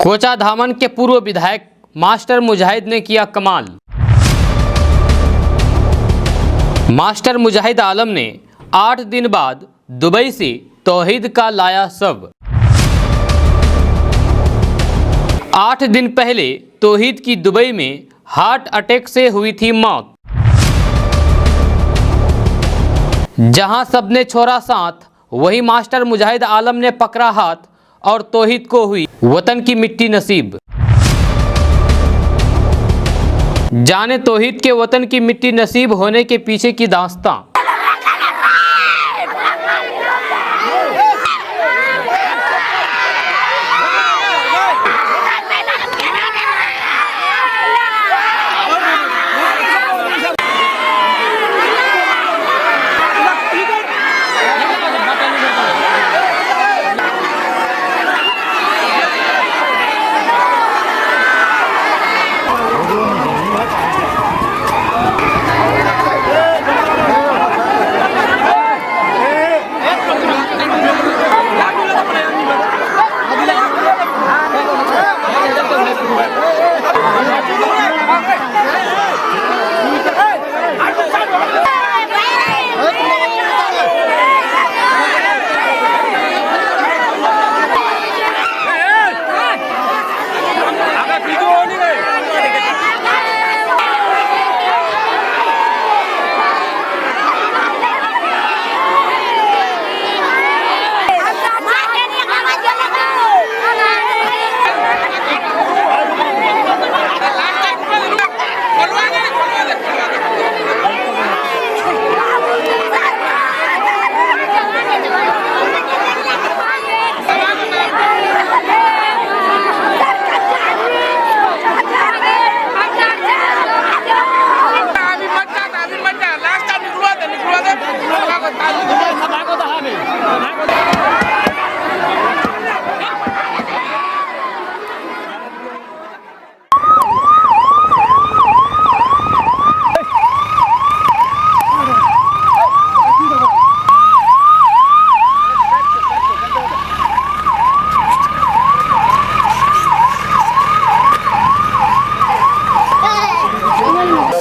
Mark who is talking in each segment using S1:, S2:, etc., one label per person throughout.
S1: कोचाधामन के पूर्व विधायक मास्टर मुजाहिद ने किया कमाल। मास्टर मुजाहिद आलम ने 8 दिन बाद दुबई से तौहीद का लाया शव। 8 दिन पहले तौहीद की दुबई में हार्ट अटैक से हुई थी मौत। जहां सबने छोड़ा साथ, वही मास्टर मुजाहिद आलम ने पकड़ा हाथ और तौहीद को हुई वतन की मिट्टी नसीब। जाने तौहीद के वतन की मिट्टी नसीब होने के पीछे की दास्तां।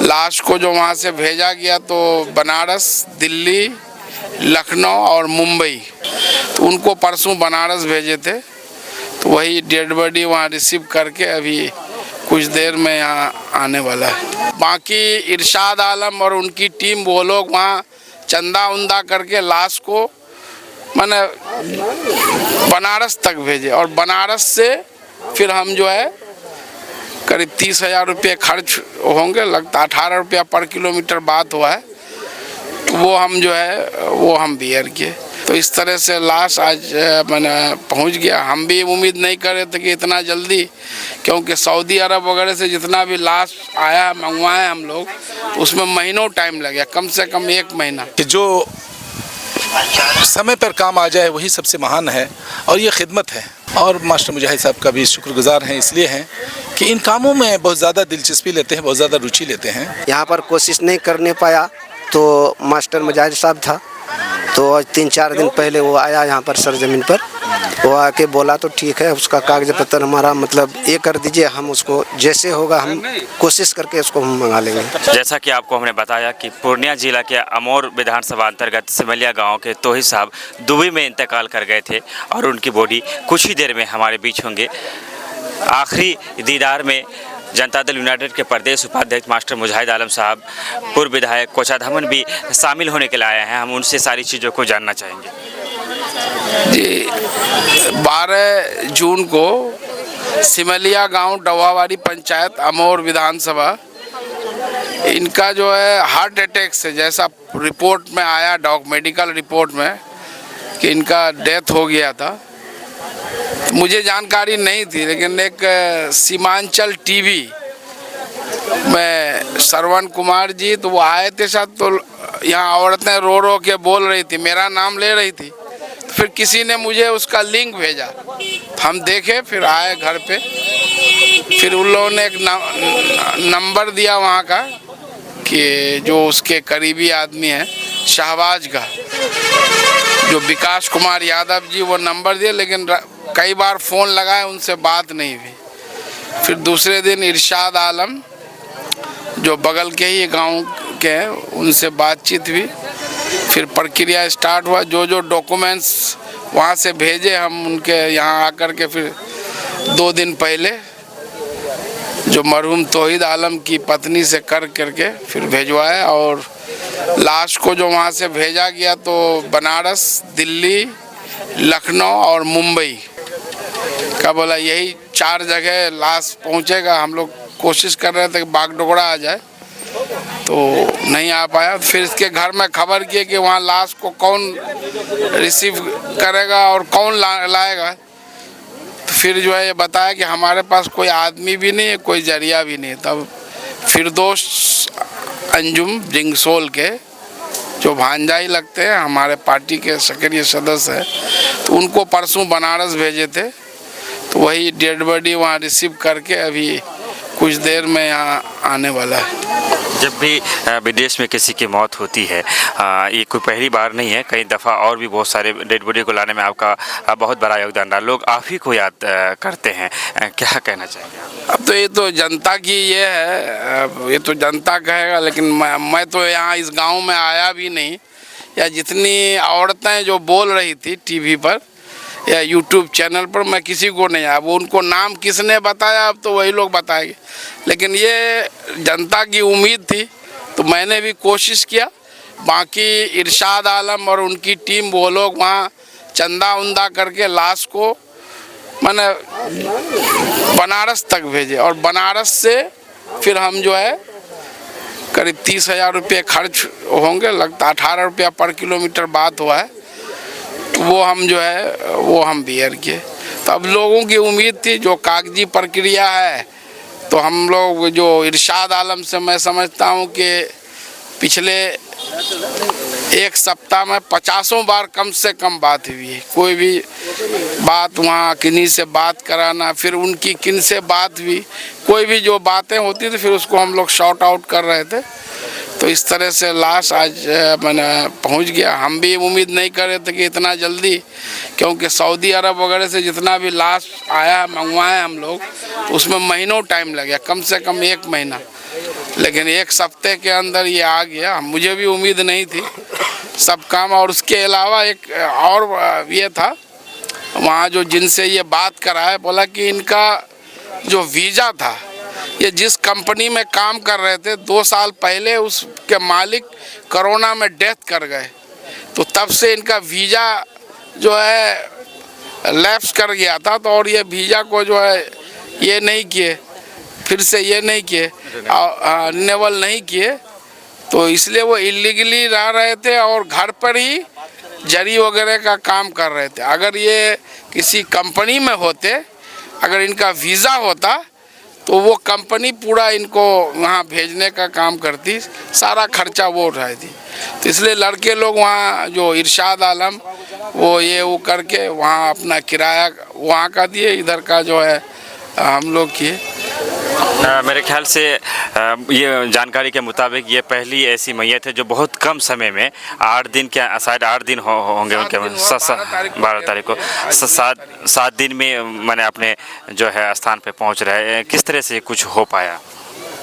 S2: लाश को जो वहाँ से भेजा गया तो बनारस, दिल्ली, लखनऊ और मुंबई, तो उनको परसों बनारस भेजे थे, तो वही डेड बॉडी वहाँ रिसीव करके अभी कुछ देर में यहाँ आने वाला है। बाकी इरशाद आलम और उनकी टीम वो लोग वहाँ चंदा उंदा करके लाश को माने बनारस तक भेजे और बनारस से फिर हम जो है करीब 30,000 रुपये खर्च होंगे, लगता 18 रुपया पर किलोमीटर बात हुआ है, वो हम जो है वो हम बियर किए। तो इस तरह से लाश आज मैंने पहुंच गया। हम भी उम्मीद नहीं कर रहे थे कि इतना जल्दी, क्योंकि सऊदी अरब वगैरह से जितना भी लाश आया मंगवाए हम लोग, उसमें महीनों टाइम लगे, कम से कम 1 महीना।
S3: कि जो समय पर काम आ जाए वही सबसे महान है और ये खिदमत है। और मास्टर मुजाहिद साहब का भी शुक्रगुजार हैं, इसलिए हैं कि इन कामों में बहुत ज़्यादा दिलचस्पी लेते हैं, बहुत ज़्यादा रुचि लेते हैं।
S4: यहाँ पर कोशिश नहीं करने पाया तो मास्टर मुजाहिद साहब था, तो 3-4 दिन पहले वो आया यहाँ पर सरजमीन पर। वो आके बोला तो ठीक है, उसका कागज पत्र हमारा मतलब ये कर दीजिए, हम उसको जैसे होगा हम कोशिश करके उसको हम मंगा लेंगे।
S5: जैसा कि आपको हमने बताया कि पूर्णिया जिला के अमौर विधानसभा अंतर्गत सिमलिया गांव के तौहीद साहब दुबई में इंतकाल कर गए थे और उनकी बॉडी कुछ ही देर में हमारे बीच होंगे। आखिरी दीदार में जनता दल यूनाइटेड के प्रदेश उपाध्यक्ष मास्टर मुजाहिद आलम साहब, पूर्व विधायक कोचाधामन भी शामिल होने के लिए आए हैं। हम उनसे सारी चीज़ों को जानना चाहेंगे।
S2: जी, 12 जून को सिमलिया गांव डवावारी पंचायत अमौर विधानसभा, इनका जो है हार्ट अटैक से, जैसा रिपोर्ट में आया मेडिकल रिपोर्ट में कि इनका डेथ हो गया था। मुझे जानकारी नहीं थी, लेकिन एक सीमांचल टीवी में श्रवण कुमार जी, तो वो आए थे साथ, तो यहाँ औरतें रो रो के बोल रही थी, मेरा नाम ले रही थी, तो फिर किसी ने मुझे उसका लिंक भेजा, हम देखे, फिर आए घर पे, फिर उन लोगों ने एक नंबर दिया वहाँ का कि जो उसके करीबी आदमी है शहबाज का, जो विकास कुमार यादव जी, वो नंबर दिए, लेकिन कई बार फ़ोन लगाए, उनसे बात नहीं हुई। फिर दूसरे दिन इरशाद आलम जो बगल के ही गांव के हैं, उनसे बातचीत हुई। फिर प्रक्रिया स्टार्ट हुआ। जो जो डॉक्यूमेंट्स वहाँ से भेजे, हम उनके यहाँ आकर के फिर 2 दिन पहले जो मरहूम तौहीद आलम की पत्नी से करके फिर भेजवाया। और लाश को जो वहाँ से भेजा गया तो बनारस, दिल्ली, लखनऊ और मुंबई का बोला, यही 4 जगह लाश पहुँचेगा। हम लोग कोशिश कर रहे थे कि बागडोगरा आ जाए, तो नहीं आ पाया। फिर इसके घर में खबर किए कि वहाँ लाश को कौन रिसीव करेगा और कौन लाएगा। तो फिर जो है ये बताया कि हमारे पास कोई आदमी भी नहीं है, कोई जरिया भी नहीं। तब फिरदौस अंजुम जिंगसोल के जो भांजाई लगते हैं, हमारे पार्टी के सक्रिय सदस्य हैं, तो उनको परसों बनारस भेजे थे। तो वही डेड बॉडी वहाँ रिसीव करके अभी कुछ देर में यहाँ आने वाला है।
S5: जब भी विदेश में किसी की मौत होती है, ये कोई पहली बार नहीं है, कई दफ़ा और भी बहुत सारे डेड बॉडी को लाने में आपका बहुत बड़ा योगदान रहा। लोग आप ही को याद करते हैं, क्या कहना चाहेंगे?
S2: अब तो ये तो जनता की ये है, ये तो जनता कहेगा। लेकिन मैं तो यहाँ इस गांव में आया भी नहीं, या जितनी औरतें जो बोल रही थी टीवी पर या यूट्यूब चैनल पर, मैं किसी को नहीं आया। वो उनको नाम किसने बताया, अब तो वही लोग बताएंगे। लेकिन ये जनता की उम्मीद थी, तो मैंने भी कोशिश किया। बाकी इरशाद आलम और उनकी टीम, वो लोग वहाँ चंदा उंदा करके लाश को मैंने बनारस तक भेजे। और बनारस से फिर हम जो है करीब 30,000 रुपये खर्च होंगे, लगता 18 रुपया पर किलोमीटर बात हुआ है। वो हम जो है वो हम बियर किए। तो अब लोगों की उम्मीद थी, जो कागजी प्रक्रिया है, तो हम लोग जो इरशाद आलम से मैं समझता हूँ कि पिछले 1 सप्ताह में 50 बार कम से कम बात हुई है। कोई भी बात वहाँ किन्हीं से बात कराना, फिर उनकी किन से बात हुई, कोई भी जो बातें होती थी फिर उसको हम लोग शॉर्ट आउट कर रहे थे। तो इस तरह से लाश आज मैंने पहुंच गया। हम भी उम्मीद नहीं कर रहे थे कि इतना जल्दी, क्योंकि सऊदी अरब वगैरह से जितना भी लाश आया मंगवाए हम लोग, तो उसमें महीनों टाइम लग गया, कम से कम 1 महीना। लेकिन 1 सप्ताह के अंदर ये आ गया। मुझे भी उम्मीद नहीं थी सब काम। और उसके अलावा एक और ये था, वहाँ जो जिनसे ये बात कराए, बोला कि इनका जो वीज़ा था, ये जिस कंपनी में काम कर रहे थे 2 साल पहले उसके मालिक कोरोना में डेथ कर गए। तो तब से इनका वीज़ा जो है लैप्स कर गया था। तो और ये वीज़ा को जो है ये नहीं किए, फिर से ये नहीं किए, रिन्यूअल नहीं किए। तो इसलिए वो इलीगली रह रहे थे और घर पर ही जरी वगैरह का काम कर रहे थे। अगर ये किसी कंपनी में होते, अगर इनका वीज़ा होता, तो वो कंपनी पूरा इनको वहाँ भेजने का काम करती, सारा खर्चा वो उठाई थी। तो इसलिए लड़के लोग वहाँ जो इरशाद आलम वो करके वहाँ अपना किराया वहाँ का दिए, इधर का जो है हम लोग किए।
S5: मेरे ख्याल से ये जानकारी के मुताबिक ये पहली ऐसी मैयत है जो बहुत कम समय में 8 दिन के, शायद 8 दिन होंगे उनके, 12 तारीख को 7 दिन में मैंने अपने जो है स्थान पे पहुंच रहे हैं। किस तरह से कुछ हो पाया?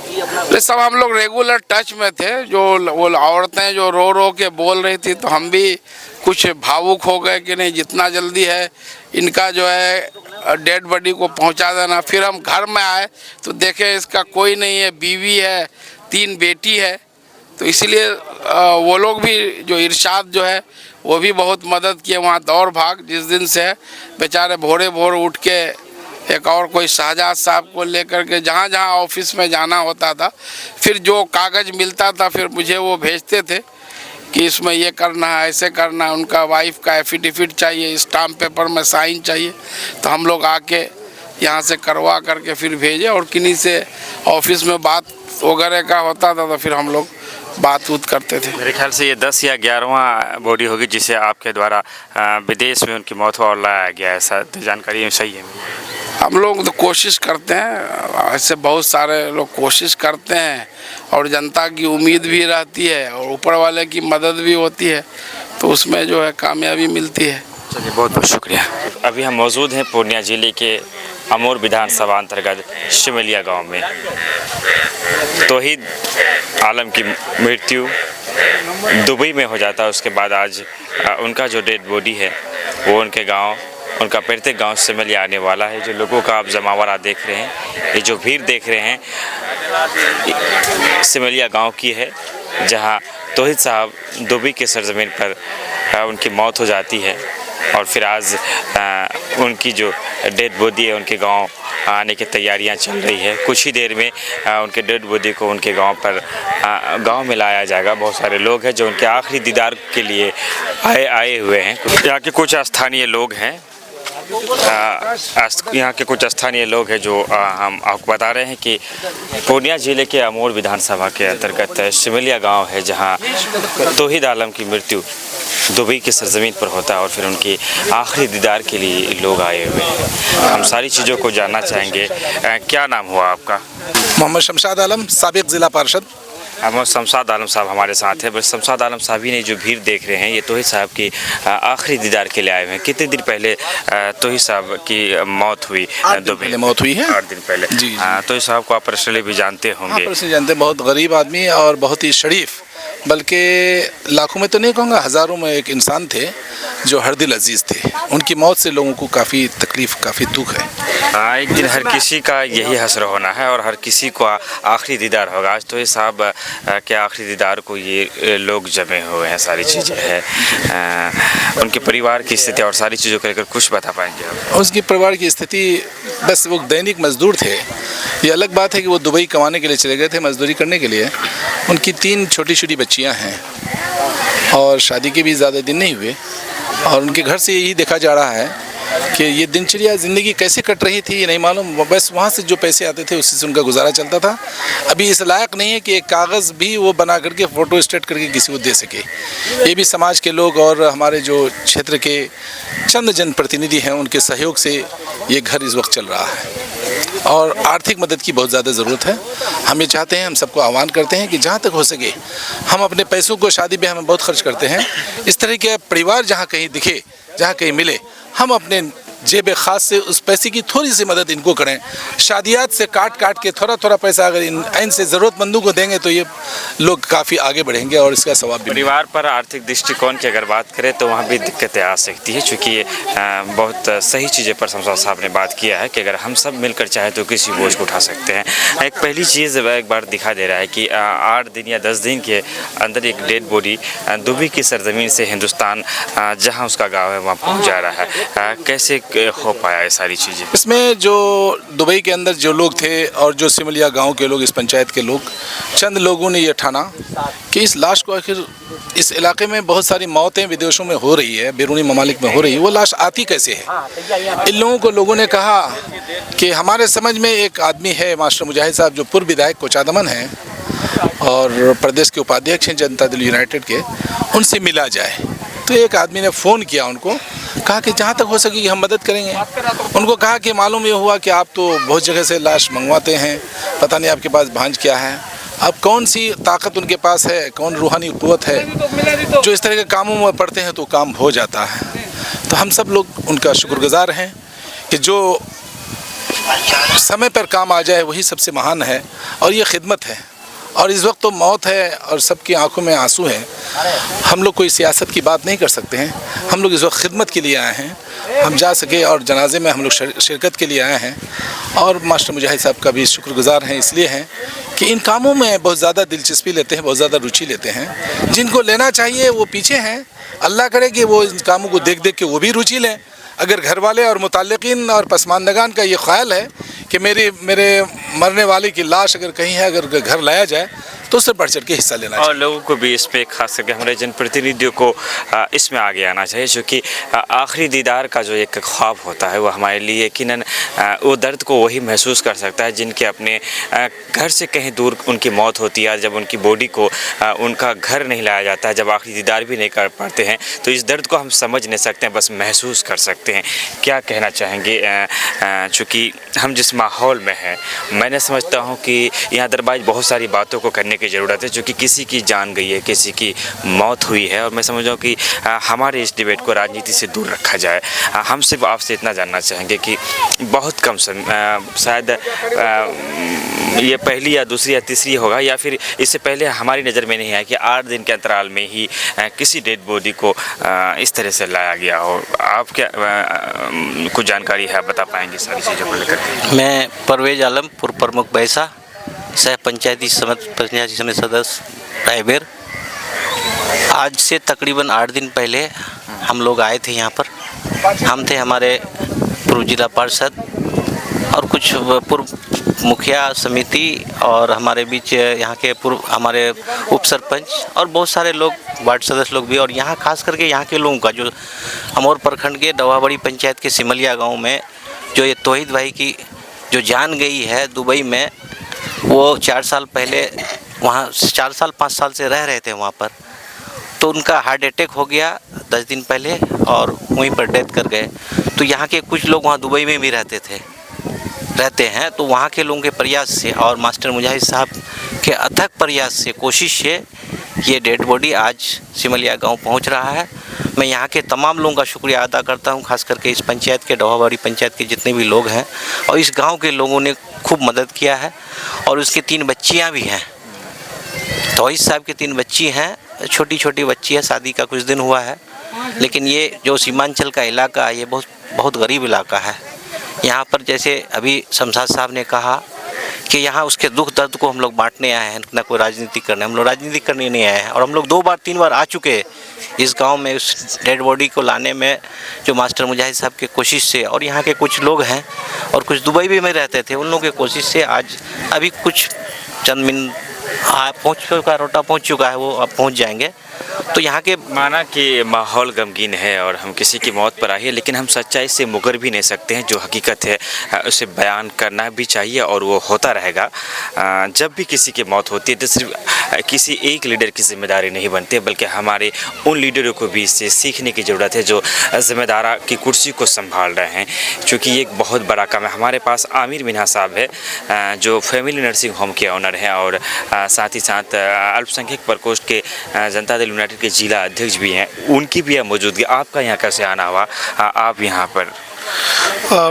S2: ये सब हम लोग रेगुलर टच में थे। जो वो औरतें जो रो रो के बोल रही थी, तो हम भी कुछ भावुक हो गए कि नहीं, जितना जल्दी है इनका जो है डेड बॉडी को पहुंचा देना। फिर हम घर में आए तो देखे इसका कोई नहीं है, बीवी है, 3 बेटी है। तो इसलिए वो लोग भी, जो इरशाद जो है वो भी बहुत मदद किए। वहाँ दौड़ भाग जिस दिन से बेचारे भोरे भोर उठ के एक और कोई शहजाद साहब को लेकर के जहाँ जहाँ ऑफिस में जाना होता था, फिर जो कागज़ मिलता था फिर मुझे वो भेजते थे कि इसमें ये करना है, ऐसे करना है। उनका वाइफ का एफिडेविट चाहिए, स्टाम्प पेपर में साइन चाहिए। तो हम लोग आके यहाँ से करवा करके फिर भेजे। और किन्हीं से ऑफिस में बात वगैरह का होता था तो फिर हम लोग बात उत करते थे।
S5: मेरे ख्याल से ये 10 या 11वां बॉडी होगी जिसे आपके द्वारा विदेश में उनकी मौत हुआ और लाया गया है। ऐसा जानकारी सही है?
S2: हम लोग तो कोशिश करते हैं, ऐसे बहुत सारे लोग कोशिश करते हैं और जनता की उम्मीद भी रहती है और ऊपर वाले की मदद भी होती है, तो उसमें जो है कामयाबी मिलती है।
S5: चलिए, बहुत बहुत शुक्रिया। अभी हम मौजूद हैं पूर्णिया जिले के अमोर विधानसभा अंतर्गत शिमलिया गांव में। तौहीद आलम की मृत्यु दुबई में हो जाता है, उसके बाद आज उनका जो डेड बॉडी है वो उनके गांव, उनका पैतृक गांव शिमलिया आने वाला है। जो लोगों का आप जमावड़ा देख रहे हैं, ये जो भीड़ देख रहे हैं, शिमलिया गांव की है, जहां तौहीद साहब दुबई के सरजमीन पर उनकी मौत हो जाती है और फिर आज उनकी जो डेड बॉडी है उनके गांव आने की तैयारियां चल रही है। कुछ ही देर में उनके डेड बॉडी को उनके गांव पर गांव में लाया जाएगा। बहुत सारे लोग हैं जो उनके आखिरी दीदार के लिए आए हुए हैं। यहाँ के कुछ स्थानीय लोग हैं, यहाँ के कुछ स्थानीय लोग हैं जो हम आपको बता रहे हैं कि पूर्णिया जिले के अमोर विधानसभा के अंतर्गत शिमलिया गांव है, जहां तौहीद आलम की मृत्यु दुबई की सरजमीन पर होता है और फिर उनकी आखिरी दीदार के लिए लोग आए हुए हैं। हम सारी चीज़ों को जानना चाहेंगे। क्या नाम हुआ आपका?
S3: मोहम्मद शमशाद आलम, साबिक ज़िला पार्षद।
S5: मोहम्मद शमशाद आलम साहब हमारे साथ हैं। बस शमशाद आलम साहब ही ने जो भीड़ देख रहे हैं, ये तौहीद साहब की आखिरी दीदार के लिए आए हुए हैं। कितने दिन पहले तौहीद साहब की मौत हुई?
S3: 8 दिन पहले मौत हुई है।
S5: 8 दिन पहले
S3: जी।
S5: तौहीद साहब को आप पर्सनली भी जानते होंगे?
S3: पर्सनली जानते हैं। बहुत गरीब आदमी और बहुत ही शरीफ, बल्कि लाखों में तो नहीं कहूँगा, हज़ारों में एक इंसान थे जो हर दिल अजीज़ थे। उनकी मौत से लोगों को काफ़ी तकलीफ़, काफ़ी दुख है।
S5: एक दिन हर किसी का यही हसर होना है और हर किसी को आखिरी दीदार होगा। आज तौहीद साहब के आखिरी दीदार को ये लोग जमे हुए हैं, सारी चीज़ें हैं। उनके परिवार की स्थिति और सारी चीज़ों को लेकर कुछ बता पाएंगे आप?
S3: उसकी परिवार की स्थिति, बस वो दैनिक मजदूर थे। ये अलग बात है कि वो दुबई कमाने के लिए चले गए थे, मजदूरी करने के लिए। उनकी 3 छोटी छोटी बच्चियां हैं और शादी के भी ज़्यादा दिन नहीं हुए और उनके घर से यही देखा जा रहा है कि ये दिनचर्या ज़िंदगी कैसे कट रही थी ये नहीं मालूम। बस वहाँ से जो पैसे आते थे उसी से उनका गुजारा चलता था। अभी इस लायक नहीं है कि एक कागज़ भी वो बना करके फ़ोटो स्टेट करके किसी को दे सके। ये भी समाज के लोग और हमारे जो क्षेत्र के चंद जनप्रतिनिधि हैं, उनके सहयोग से ये घर इस वक्त चल रहा है और आर्थिक मदद की बहुत ज़्यादा ज़रूरत है। हम ये चाहते हैं, हम सबको आह्वान करते हैं कि जहाँ तक हो सके हम अपने पैसों को शादी ब्याह में बहुत खर्च करते हैं। इस तरह के परिवार जहाँ कहीं दिखे, जहाँ कहीं मिले, हम अपने जेब खास से उस पैसे की थोड़ी सी मदद इनको करें। शादियात से काट के थोड़ा थोड़ा पैसा अगर इन से ज़रूरतमंदों को देंगे तो ये लोग काफ़ी आगे बढ़ेंगे और इसका सवाब भी।
S5: परिवार पर आर्थिक दृष्टिकोण की अगर बात करें तो वहाँ भी दिक्कतें आ सकती है, चूँकि बहुत सही चीज़ें पर शमशाद साहब ने बात किया है कि अगर हम सब मिलकर चाहें तो किसी बोझ को उठा सकते हैं। एक पहली चीज़ एक बार दिखा दे रहा है कि 8 दिन या 10 दिन के अंदर एक डेड बॉडी दुबई की सरजमीन से हिंदुस्तान, जहाँ उसका गाँव है, वहाँ पहुँच जा रहा है। कैसे हो पाया ये सारी चीज़ें?
S3: इसमें जो दुबई के अंदर जो लोग थे और जो सिमलिया गांव के लोग, इस पंचायत के लोग, चंद लोगों ने ये ठाना कि इस लाश को, आखिर इस इलाके में बहुत सारी मौतें विदेशों में हो रही है, बैरूनी ममालिक में हो रही है, वो लाश आती कैसे है? इन लोगों ने कहा कि हमारे समझ में एक आदमी है मास्टर मुजाहिद साहब, जो पूर्व विधायक कोचादमन हैं और प्रदेश के उपाध्यक्ष हैं जनता दल यूनाइटेड के, उनसे मिला जाए। तो एक आदमी ने फ़ोन किया उनको, कहा कि जहाँ तक हो सकेगी हम मदद करेंगे। उनको कहा कि मालूम ये हुआ कि आप तो बहुत जगह से लाश मंगवाते हैं, पता नहीं आपके पास भांज क्या है। अब कौन सी ताकत उनके पास है, कौन रूहानी कुव्वत है जो इस तरह के कामों में पड़ते हैं तो काम हो जाता है। तो हम सब लोग उनका शुक्रगुजार हैं कि जो समय पर काम आ जाए वही सबसे महान है और ये खिदमत है। और इस वक्त तो मौत है और सबकी आंखों में आंसू हैं। हम लोग कोई सियासत की बात नहीं कर सकते हैं, हम लोग इस वक्त खिदमत के लिए आए हैं। हम जा सके और जनाजे में हम लोग शिरकत के लिए आए हैं और मास्टर मुजाहिद साहब का भी शुक्रगुजार हैं, इसलिए हैं कि इन कामों में बहुत ज़्यादा दिलचस्पी लेते हैं, बहुत ज़्यादा रुचि लेते हैं। जिनको लेना चाहिए वो पीछे हैं। अल्लाह करे कि वो इन कामों को देख के वो भी रुचि लें। अगर घर वाले और मुताल्लिकीन और पसमानदगान का ये ख्याल है कि मेरे मरने वाले की लाश अगर कहीं है, अगर घर लाया जाए तो उससे बढ़ चढ़ के हिस्सा लेना चाहिए।
S5: और लोगों को भी इस पर, खास करके हमारे जनप्रतिनिधियों को इसमें आगे आना चाहिए, क्योंकि आखिरी दीदार का जो एक ख्वाब होता है वो हमारे लिए यकीनन वो दर्द को वही महसूस कर सकता है जिनके अपने घर से कहीं दूर उनकी मौत होती है। जब उनकी बॉडी को उनका घर नहीं लाया जाता है, जब आखिरी दीदार भी नहीं कर पाते हैं, तो इस दर्द को हम समझ नहीं सकते हैं, बस महसूस कर सकते हैं। क्या कहना चाहेंगे? चूँकि हम जिस माहौल में हैं, मैंने समझता हूँ कि यहाँ दरबाज बहुत सारी बातों को करने की ज़रूरत है, क्योंकि किसी की जान गई है, किसी की मौत हुई है। और मैं समझ रहा हूँ कि हमारे इस डिबेट को राजनीति से दूर रखा जाए। हम सिर्फ आपसे इतना जानना चाहेंगे कि बहुत कम समय, शायद ये पहली या दूसरी या तीसरी होगा, या फिर इससे पहले हमारी नज़र में नहीं आया कि 8 दिन के अंतराल में ही किसी डेड बॉडी को इस तरह से लाया गया हो। आप क्या कुछ जानकारी है, आप बता पाएंगे सारी चीज़ों को लेकर?
S6: मैं परवेज आलम, पूर्व प्रमुख बैसा, सह पंचायती समिति सदस्य रायबेर। आज से तकरीबन 8 दिन पहले हम लोग आए थे यहाँ पर। हम थे, हमारे पूर्व जिला पार्षद और कुछ पूर्व मुखिया समिति और हमारे बीच यहाँ के पूर्व हमारे उप सरपंच और बहुत सारे लोग, वार्ड सदस्य लोग भी। और यहाँ खास करके यहाँ के लोगों का, जो अमौर प्रखंड के डवाबड़ी पंचायत के सिमलिया गांव में जो ये तौहीद भाई की जो जान गई है दुबई में, वो 4 साल पहले वहाँ 4 साल 5 साल से रह रहे थे वहाँ पर। तो उनका हार्ट अटैक हो गया 10 दिन पहले और वहीं पर डेथ कर गए। तो यहाँ के कुछ लोग वहाँ दुबई में भी रहते हैं। तो वहाँ के लोगों के प्रयास से और मास्टर मुजाहिद साहब के अथक प्रयास से, कोशिश से ये डेड बॉडी आज सिमलिया गांव पहुंच रहा है। मैं यहाँ के तमाम लोगों का शुक्रिया अदा करता हूं, खास करके इस पंचायत के, डवाबाड़ी पंचायत के जितने भी लोग हैं और इस गांव के लोगों ने खूब मदद किया है। और उसकी 3 बच्चियाँ भी हैं, तौहीद साहब की 3 बच्ची हैं, छोटी छोटी बच्ची है, शादी का कुछ दिन हुआ है। लेकिन ये जो सीमांचल का इलाका है, ये बहुत गरीब इलाका है। यहाँ पर जैसे अभी शमशाद साहब ने कहा कि यहाँ उसके दुख दर्द को हम लोग बांटने आए हैं, ना कोई राजनीति करने। हम लोग राजनीति करने नहीं आए हैं। और हम लोग 2 बार 3 बार आ चुके हैं इस गांव में उस डेड बॉडी को लाने में, जो मास्टर मुजाहिद साहब के कोशिश से। और यहाँ के कुछ लोग हैं और कुछ दुबई भी में रहते थे, उन लोगों की कोशिश से आज अभी कुछ चंद मिनट पहुँच चुका, रोटा पहुँच चुका है, वो अब पहुँच जाएंगे। तो यहाँ के
S5: माना कि माहौल गमगीन है और हम किसी की मौत पर आई है, लेकिन हम सच्चाई से मुकर भी नहीं सकते हैं। जो हकीकत है उसे बयान करना भी चाहिए और वो होता रहेगा। जब भी किसी की मौत होती है तो सिर्फ किसी एक लीडर की जिम्मेदारी नहीं बनती, बल्कि हमारे उन लीडरों को भी इससे सीखने की ज़रूरत है जो जिम्मेदारा की कुर्सी को संभाल रहे हैं, क्योंकि ये एक बहुत बड़ा काम है। हमारे पास आमिर मिन्हा साहब है, जो फैमिली नर्सिंग होम के ऑनर हैं और साथ ही साथ अल्पसंख्यक प्रकोष्ठ के जनता दल यूनाइटेड के जिला अध्यक्ष भी हैं। उनकी भी मौजूदगी, आपका यहाँ कैसे आना हुआ, आप यहाँ पर?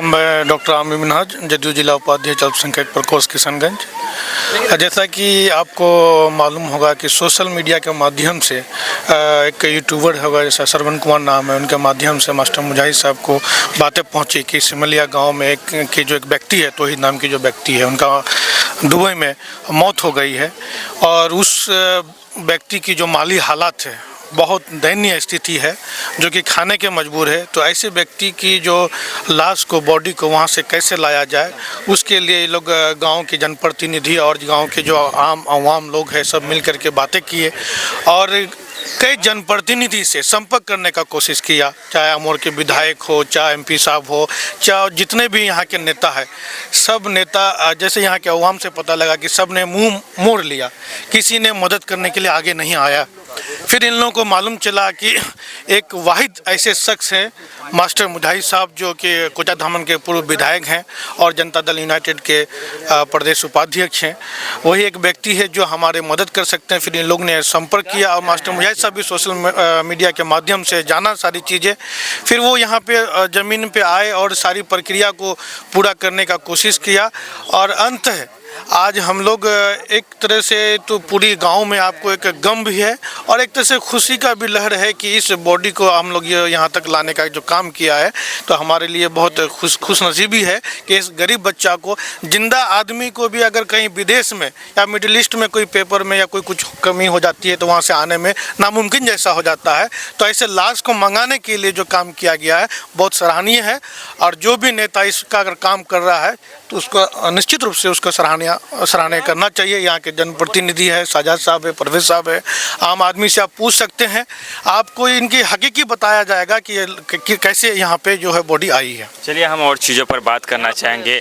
S7: मैं डॉक्टर आमिर मिन्हा, जदयू जिला उपाध्यक्ष अल्पसंख्यक प्रकोष्ठ किशनगंज। जैसा कि आपको मालूम होगा कि सोशल मीडिया के माध्यम से एक यूट्यूबर होगा, जैसा श्रवण कुमार नाम है, उनके माध्यम से मास्टर मुजाहिद साहब को बातें पहुंची कि सिमलिया गांव में जो एक व्यक्ति है, तौहीद नाम की जो व्यक्ति है, उनका दुबई में मौत हो गई है। और उस व्यक्ति की जो माली हालात है, बहुत दयनीय स्थिति है, जो कि खाने के मजबूर है। तो ऐसे व्यक्ति की जो लाश को, बॉडी को वहाँ से कैसे लाया जाए, उसके लिए ये लोग गांव के जनप्रतिनिधि और गांव के जो आवाम लोग हैं, सब मिल करके बातें किए और कई जनप्रतिनिधि से संपर्क करने का कोशिश किया, चाहे अमौर के विधायक हो, चाहे MP साहब हो, चाहे जितने भी यहाँ के नेता है। सब नेता, जैसे यहाँ के अवाम से पता लगा कि सब ने मुंह मोड़ लिया, किसी ने मदद करने के लिए आगे नहीं आया। फिर इन लोगों को मालूम चला कि एक वाहिद ऐसे शख्स हैं मास्टर मुजाहिद साहब, जो कि कोचा धामन के पूर्व विधायक हैं और जनता दल यूनाइटेड के प्रदेश उपाध्यक्ष हैं। वही एक व्यक्ति है जो हमारे मदद कर सकते हैं। फिर इन लोग ने संपर्क किया और मास्टर मुजाहिद साहब भी सोशल मीडिया के माध्यम से जाना सारी चीज़ें। फिर वो यहाँ पे ज़मीन पे आए और सारी प्रक्रिया को पूरा करने का कोशिश किया। और अंत है, आज हम लोग एक तरह से तो पूरी गांव में आपको एक गम भी है और एक तरह से खुशी का भी लहर है कि इस बॉडी को हम लोग यहाँ तक लाने का जो काम किया है, तो हमारे लिए बहुत खुशनसीबी है कि इस गरीब बच्चा को, जिंदा आदमी को भी अगर कहीं विदेश में या मिडिल ईस्ट में कोई पेपर में या कोई कुछ कमी हो जाती है तो वहाँ से आने में नामुमकिन जैसा हो जाता है। तो ऐसे लाश को मंगाने के लिए जो काम किया गया है बहुत सराहनीय है। और जो भी नेता इसका अगर काम कर रहा है तो उसको निश्चित रूप से उसको सराहनीय करना चाहिए। यहाँ के जनप्रतिनिधि है, साजाद साहब है, परवेज साहब है। आम आदमी से आप पूछ सकते हैं, आपको इनकी हकीकी बताया जाएगा कि कैसे यहाँ पे जो है बॉडी आई है।
S5: चलिए हम और चीज़ों पर बात करना चाहेंगे।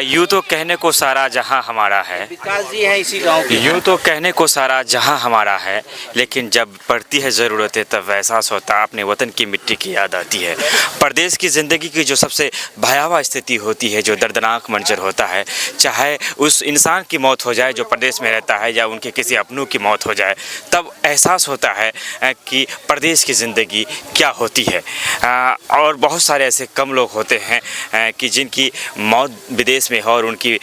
S5: यूँ तो कहने को सारा जहां हमारा है,
S6: विकास जी है इसी गांव के।
S5: यूँ तो कहने को सारा जहां हमारा है, लेकिन जब पड़ती है ज़रूरत है तब एहसास होता, अपने वतन की मिट्टी की याद आती है। प्रदेश की ज़िंदगी की जो सबसे भयावह स्थिति होती है, जो दर्दनाक मंजर मंजर होता है, चाहे उस इंसान की मौत हो जाए जो प्रदेश में रहता है या उनके किसी अपनों की मौत हो जाए, तब एहसास होता है कि प्रदेश की ज़िंदगी क्या होती है। और बहुत सारे ऐसे कम लोग होते हैं कि जिनकी मौत विदेश में हो और उनकी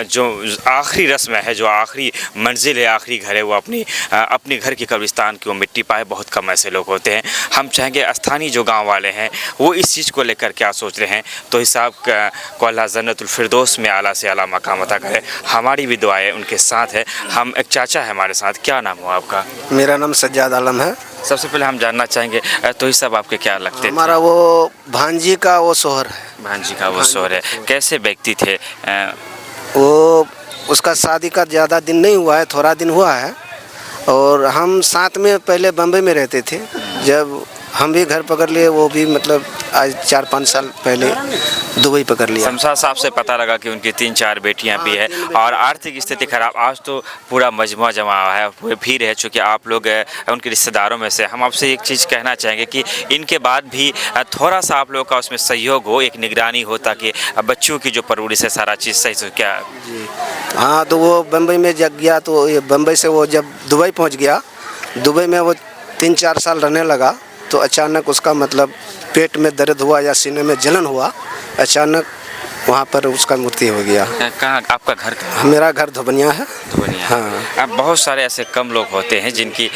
S5: जो आखिरी रस्म है, जो आखिरी मंजिल है, आखिरी घर है, वो अपने घर के कब्रिस्तान की वो मिट्टी पाए। बहुत कम ऐसे लोग होते हैं। हम चाहेंगे स्थानीय जो गांव वाले हैं वो इस चीज़ को लेकर क्या सोच रहे हैं, तो हिसाब को अल्लाह जन्नतुल फिरदौस में आला से आला मकाम अता करे। हमारी भी दुआएं उनके साथ है। हम एक चाचा है हमारे साथ। क्या नाम हुआ आपका?
S4: मेरा नाम सज्जाद आलम है।
S5: सबसे पहले हम जानना चाहेंगे तो हिसाब आपके क्या लगते थे?
S4: हमारा वो भांजी का वो सोहर है।
S5: भांजी का वो सोहर है। कैसे व्यक्ति थे?
S4: वो उसका शादी का ज़्यादा दिन नहीं हुआ है, थोड़ा दिन हुआ है। और हम साथ में पहले बम्बई में रहते थे। जब हम भी घर पकड़ लिए, वो भी मतलब आज 4-5 साल पहले दुबई पकड़ लिया।
S5: शमशाद साहब से पता लगा कि उनकी 3-4 बेटियां भी है और आर्थिक स्थिति खराब। आज तो पूरा मजमुआ जमा हुआ है, पूरे भीड़ है। चूँकि आप लोग उनके रिश्तेदारों में से, हम आपसे एक चीज़ कहना चाहेंगे कि इनके बाद भी थोड़ा सा आप लोग का उसमें सहयोग हो, एक निगरानी हो, ताकि बच्चों की जो परवरिश है सारा चीज़ सही से क्या।
S4: जी हाँ, तो वो बम्बई में जग गया, तो ये बम्बई से वो जब दुबई पहुंच गया, दुबई में वो 3-4 साल रहने लगा, तो अचानक उसका मतलब पेट में दर्द हुआ या सीने में जलन हुआ, अचानक वहाँ पर उसका मृत्यु हो गया।
S5: कहाँ आपका घर?
S4: मेरा घर धोबनिया है।
S5: धोबनिया।
S4: हाँ।
S5: अब बहुत सारे ऐसे कम लोग होते हैं जिनकी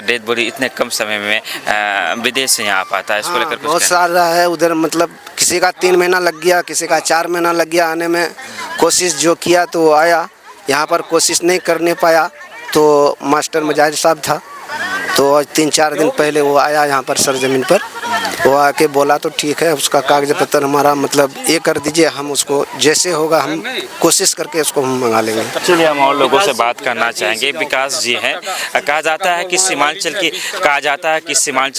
S5: डेड बॉडी इतने कम समय में विदेश से यहाँ आ पाता है। इसको लेकर कुछ
S4: बहुत सारा है उधर, मतलब किसी का 3 महीना लग गया, किसी का 4 महीना लग गया आने में। कोशिश जो किया तो आया, यहाँ पर कोशिश नहीं करने पाया, तो मास्टर मुजाहिद साहब था, तो आज 3-4 दिन पहले वो आया यहाँ पर सरजमीन पर। वो आके बोला तो ठीक है, उसका कागज पत्र हमारा मतलब ये कर दीजिए, हम उसको जैसे होगा हम कोशिश करके उसको हम मंगा लेंगे।
S5: चलिए हम और लोगों से बात करना चाहेंगे। विकास जी हैं। कहा जाता है कि सीमांचल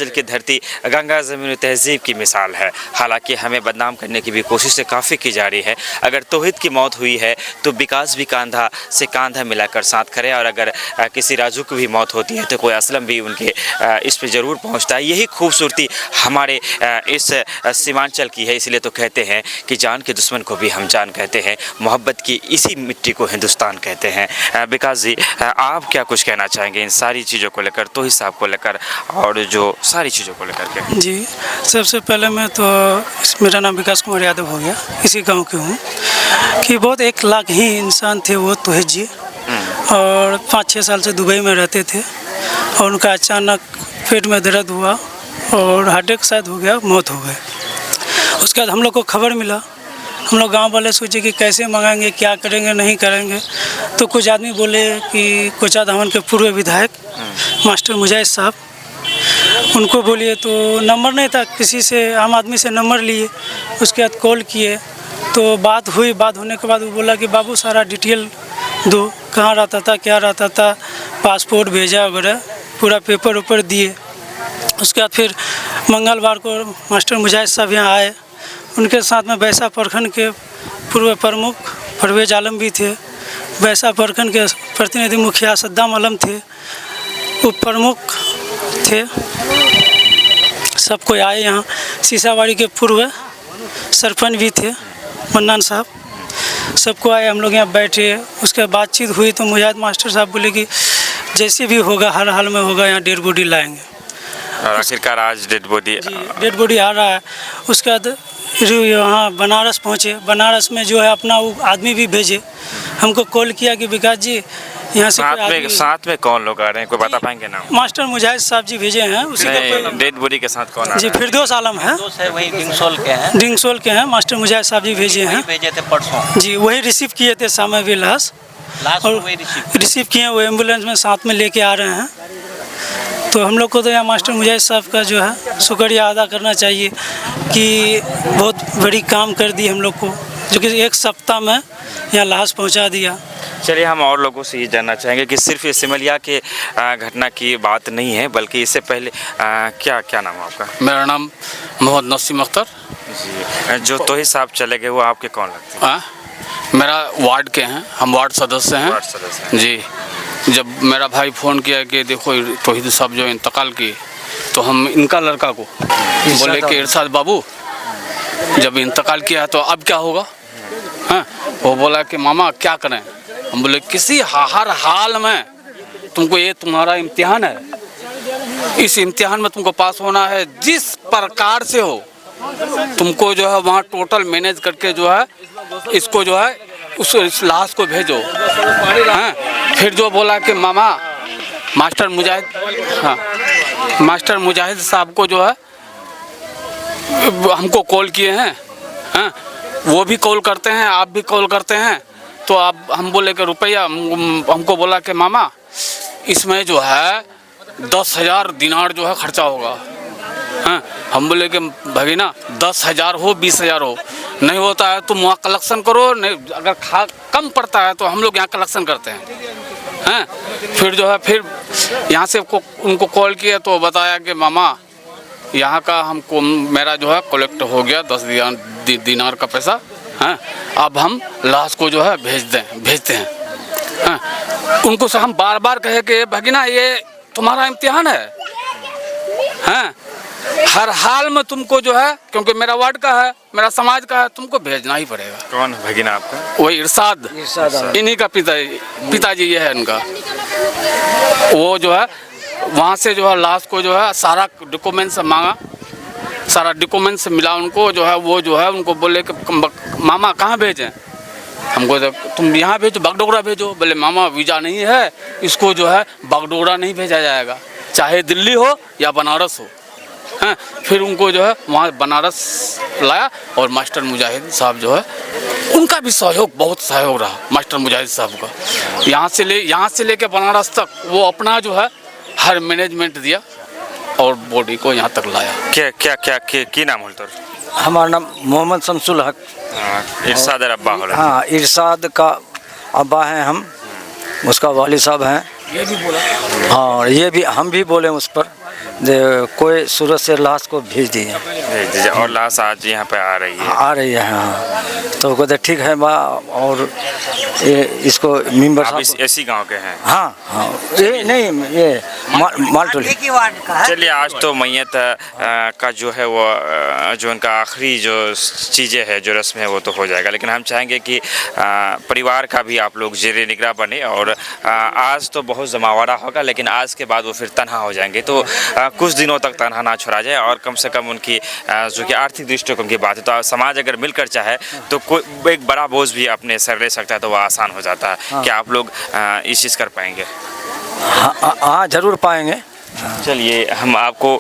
S5: की धरती गंगा ज़मीन तहजीब की मिसाल है। हालांकि हमें बदनाम करने की भी कोशिश काफ़ी की जा रही है। अगर तौहीद की मौत हुई है तो विकास भी कांधा से कांधा मिलाकर साथ खड़े, और अगर किसी राजू की भी मौत होती है तो कोई असलम भी उनके इस पे ज़रूर पहुँचता है। यही खूबसूरती हमारे इस सीमांचल की है। इसलिए तो कहते हैं कि जान के दुश्मन को भी हम जान कहते हैं, मोहब्बत की इसी मिट्टी को हिंदुस्तान कहते हैं। विकास जी, आप क्या कुछ कहना चाहेंगे इन सारी चीज़ों को लेकर, तौहीद साहब को लेकर और जो सारी चीज़ों को लेकर के?
S8: जी, सबसे पहले मैं तो, मेरा नाम विकास कुमार यादव हो गया, इसी गांव के हूँ, कि बहुत 1 लाख ही इंसान थे वो तौहीद जी, और 5-6 साल से दुबई में रहते थे, और उनका अचानक पेट में दर्द हुआ और हार्ट अटैक शायद हो गया, मौत हो गए। उसके बाद हम लोग को खबर मिला, हम लोग गांव वाले सोचे कि कैसे मंगाएंगे, क्या करेंगे, नहीं करेंगे। तो कुछ आदमी बोले कि कोचा धामन के पूर्व विधायक मास्टर मुजाहिद साहब, उनको बोलिए, तो नंबर नहीं था किसी से, आम आदमी से नंबर लिए। उसके बाद कॉल किए तो बात हुई। बात होने के बाद वो बोला कि बाबू सारा डिटेल दो, कहाँ रहता था, क्या रहता था, पासपोर्ट भेजा वगैरह, पूरा पेपर ऊपर दिए। उसके बाद फिर मंगलवार को मास्टर मुजाहिद साहब यहाँ आए। उनके साथ में बैसा प्रखंड के पूर्व प्रमुख परवेज आलम भी थे, बैसा प्रखंड के प्रतिनिधि मुखिया सद्दाम आलम थे, उप प्रमुख थे, सब कोई आए यहाँ। सीसावाड़ी के पूर्व सरपंच भी थे, मन्नान साहब, सबको आए। हम लोग यहाँ बैठे, उसके बातचीत हुई तो मुजाहिद मास्टर साहब बोले कि जैसे भी होगा, हर हाल में होगा, यहाँ डेड बॉडी लाएंगे।
S5: और आखिरकार आज डेड बॉडी
S8: आ रहा है। उसके बाद यहाँ बनारस पहुँचे। बनारस में जो है अपना वो आदमी भी भेजे, हमको कॉल किया कि विकास जी यहाँ से
S5: साथ में कौन लोग आ रहे हैं, कोई बता पाएंगे ना?
S8: मास्टर मुजाहिद साहब जी भेजे हैं। उसी का
S5: डेड बॉडी के साथ कौन आ रहा है?
S8: जी, फिरदौस आलम है,
S6: वही
S8: डिंगसोल के हैं। मास्टर मुजाहिद साहब जी भेजे हैं,
S6: भेजे थे परसों
S8: जी, वही रिसीव किए थे शाम में भी लाश, और रिसीव किए, वो एम्बुलेंस में साथ में लेके आ रहे हैं। तो हम लोग को तो यहाँ मास्टर मुजाहिद साहब का जो है शुक्रिया अदा करना चाहिए कि बहुत बड़ी काम कर दी हम लोग को, जो कि 1 सप्ताह में यहाँ लाश पहुँचा दिया।
S5: चलिए हम और लोगों से ये जानना चाहेंगे कि सिर्फ ये सिमलिया के घटना की बात नहीं है, बल्कि इससे पहले क्या नाम है आपका?
S9: मेरा नाम मोहम्मद नसीम अख्तर
S5: जी। जो तौहीद साहब चले गए वो आपके कौन लगते हैं?
S9: मेरा वार्ड के हैं, हम वार्ड सदस्य हैं।
S5: वार्ड सदस्य
S9: जी। जब मेरा भाई फ़ोन किया कि देखो तौहीद साहब जो इंतकाल किए, तो हम इनका लड़का को बोले कि इरशाद बाबू जब इंतकाल किया तो अब क्या होगा। हाँ, वो बोला कि मामा क्या करें। हम बोले किसी हर हाल में तुमको, ये तुम्हारा इम्तिहान है, इस इम्तिहान में तुमको पास होना है, जिस प्रकार से हो तुमको जो है वहाँ टोटल मैनेज करके जो है इसको जो है इस लाश को भेजो। हाँ, फिर जो बोला कि मामा मास्टर मुजाहिद, हाँ मास्टर मुजाहिद साहब को जो है हमको कॉल किए हैं, हाँ वो भी कॉल करते हैं, आप भी कॉल करते हैं। तो आप, हम बोले कि रुपया, हमको बोला कि मामा इसमें जो है 10,000 दिनार जो है खर्चा होगा। हाँ, हम बोले कि भगीना 10,000 हो 20,000 हो, नहीं होता है तुम वहाँ कलेक्शन करो, नहीं अगर कम पड़ता है तो हम लोग यहाँ कलेक्शन करते हैं। हाँ, फिर जो है फिर यहाँ से उनको कॉल किया तो बताया कि मामा यहाँ का हमको, मेरा जो है कलेक्ट हो गया 10 दिनार का पैसा। हाँ, अब हम लाश को जो है भेजते हैं। हाँ, उनको से हम बार बार कहे कि भगीना ये तुम्हारा इम्तिहान है। हाँ, हर हाल में तुमको जो है, क्योंकि मेरा वार्ड का है, मेरा समाज का है, तुमको भेजना ही पड़ेगा।
S5: कौन भगीना आपका?
S9: वही इरशाद, इन्हीं का पिताजी ये है उनका। वो जो है वहाँ से जो है लाश को जो है सारा डॉक्यूमेंट्स मांगा, सारा डॉक्यूमेंट्स मिला उनको, जो है वो जो है उनको बोले कि मामा कहाँ भेजें। हमको तो तुम यहाँ भेजो, बागडोगरा भेजो। बोले मामा वीज़ा नहीं है, इसको जो है बागडोगरा नहीं भेजा जाएगा, चाहे दिल्ली हो या बनारस हो। हाँ, फिर उनको जो है वहाँ बनारस लाया और मास्टर मुजाहिद साहब जो है उनका भी सहयोग, बहुत सहयोग रहा मास्टर मुजाहिद साहब का। यहाँ से लेके बनारस तक वो अपना जो है हर मैनेजमेंट दिया और बॉडी को यहाँ तक लाया।
S5: क्या नाम होता है?
S10: हमारा नाम मोहम्मद शमसुल हक।
S5: इरशाद अब्बा होला।
S10: हाँ, इरशाद का अब्बा हैं हम, उसका वालिद साहब हैं।
S9: ये भी बोला,
S10: हाँ ये भी हम भी बोले उस पर, कोई सूरत से लाश को भेज दिए
S5: और लाश आज यहाँ पे आ रही है।
S10: हाँ, तो कहते ठीक है बा, और ये इसको मेंबर साहब
S5: इसी गांव के हैं।
S10: हाँ हाँ, ये नहीं, ये मालटोली।
S5: चलिए, आज तो मैयत का जो है वो जो उनका आखिरी जो चीज़ें है, जो रस्म है, वो तो हो जाएगा, लेकिन हम चाहेंगे कि परिवार का भी आप लोग ज़ेरे निगराह बने। और आज तो बहुत जमावड़ा होगा, लेकिन आज के बाद वो फिर तनहा हो जाएंगे, तो कुछ दिनों तक तनहा ना छोड़ा जाए। और कम से कम उनकी जो कि आर्थिक दृष्टिकोण की बात है, तो समाज अगर मिलकर चाहे तो कोई एक बड़ा बोझ भी अपने सर ले सकता है, तो वह आसान हो जाता है।
S10: हाँ।
S5: क्या आप लोग इस चीज़ कर पाएंगे?
S10: हाँ जरूर पाएंगे।
S5: चलिए, हम आपको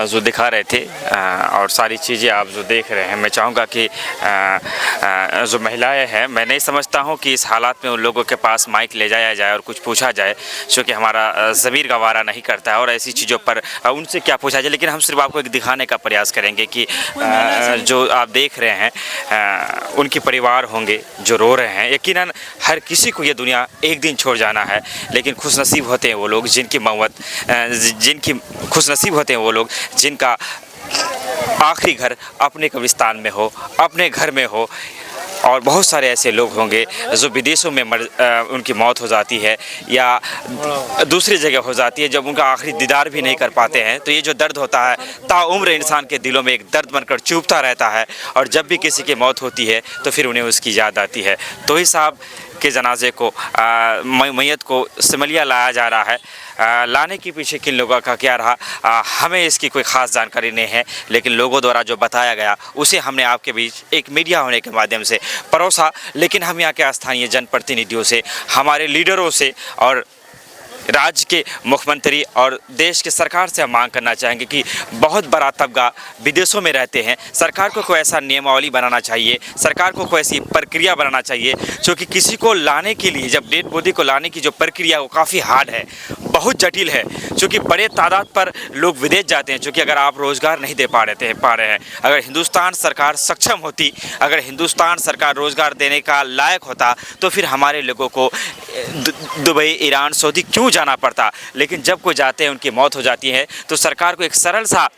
S5: जो दिखा रहे थे और सारी चीज़ें आप जो देख रहे हैं, मैं चाहूँगा कि जो महिलाएं हैं, मैं नहीं समझता हूँ कि इस हालात में उन लोगों के पास माइक ले जाया जाए और कुछ पूछा जाए, जो कि हमारा ज़मीर गवारा नहीं करता है। और ऐसी चीज़ों पर उनसे क्या पूछा जाए, लेकिन हम सिर्फ आपको एक दिखाने का प्रयास करेंगे कि जो आप देख रहे हैं उनके परिवार होंगे जो रो रहे हैं। यकीनन हर किसी को ये दुनिया एक दिन छोड़ जाना है, लेकिन खुशनसीब होते हैं वो लोग जिनकी खुशनसीब होते हैं वो लोग जिनका आखिरी घर अपने कब्रिस्तान में हो, अपने घर में हो। और बहुत सारे ऐसे लोग होंगे जो विदेशों में उनकी मौत हो जाती है या दूसरी जगह हो जाती है, जब उनका आखिरी दीदार भी नहीं कर पाते हैं। तो ये जो दर्द होता है ताउम्र इंसान के दिलों में एक दर्द बनकर चुभता रहता है, और जब भी किसी की मौत होती है तो फिर उन्हें उसकी याद आती है। तोही साहब के जनाजे को मैयत को सिमलिया लाया जा रहा है। लाने के पीछे किन लोगों का क्या रहा, हमें इसकी कोई ख़ास जानकारी नहीं है, लेकिन लोगों द्वारा जो बताया गया उसे हमने आपके बीच एक मीडिया होने के माध्यम से परोसा। लेकिन हम यहाँ के स्थानीय जनप्रतिनिधियों से, हमारे लीडरों से और राज्य के मुख्यमंत्री और देश के सरकार से हम मांग करना चाहेंगे कि बहुत बड़ा तबका विदेशों में रहते हैं, सरकार को कोई ऐसा नियमावली बनाना चाहिए, सरकार को कोई ऐसी प्रक्रिया बनाना चाहिए जो कि किसी को लाने के लिए, जब डेड बॉडी को लाने की जो प्रक्रिया वो काफ़ी हार्ड है, बहुत जटिल है, क्योंकि बड़े तादाद पर लोग विदेश जाते हैं। क्योंकि अगर आप रोज़गार नहीं दे पा रहे हैं, अगर हिंदुस्तान सरकार सक्षम होती, अगर हिंदुस्तान सरकार रोज़गार देने का लायक होता, तो फिर हमारे लोगों को दुबई, ईरान, सऊदी क्यों जाना पड़ता। लेकिन जब कोई जाते हैं, उनकी मौत हो जाती है, तो सरकार को एक सरल सा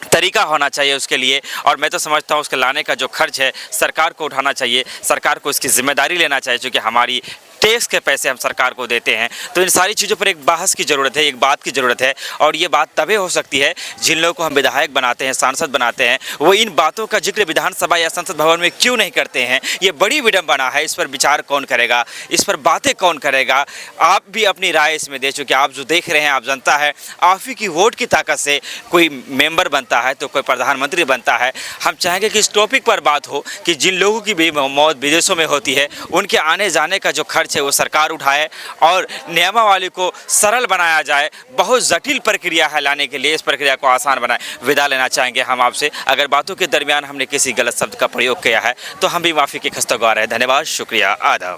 S5: तरीका होना चाहिए उसके लिए। और मैं तो समझता हूँ उसके लाने का जो खर्च है सरकार को उठाना चाहिए, सरकार को इसकी जिम्मेदारी लेना चाहिए, क्योंकि हमारी टैक्स के पैसे हम सरकार को देते हैं। तो इन सारी चीज़ों पर एक बहस की ज़रूरत है, एक बात की ज़रूरत है। और ये बात तभी हो सकती है जिन लोगों को हम विधायक बनाते हैं, सांसद बनाते हैं, वो इन बातों का जिक्र विधानसभा या संसद भवन में क्यों नहीं करते हैं। ये बड़ी विडंबना है। इस पर विचार कौन करेगा, इस पर बातें कौन करेगा। आप भी अपनी राय इसमें दें, क्योंकि आप जो देख रहे हैं, आप जनता है, आप ही की वोट की ताकत से कोई मेंबर बनता है तो कोई प्रधानमंत्री बनता है। हम चाहेंगे कि इस टॉपिक पर बात हो कि जिन लोगों की भी मौत विदेशों में होती है उनके आने जाने का जो खर्च है वो सरकार उठाए और नियमावली को सरल बनाया जाए। बहुत जटिल प्रक्रिया है लाने के लिए, इस प्रक्रिया को आसान बनाए। विदा लेना चाहेंगे हम आपसे। अगर बातों के दरमियान हमने किसी गलत शब्द का प्रयोग किया है तो हम भी माफ़ी की खस्तगवार है। धन्यवाद, शुक्रिया, आदाब।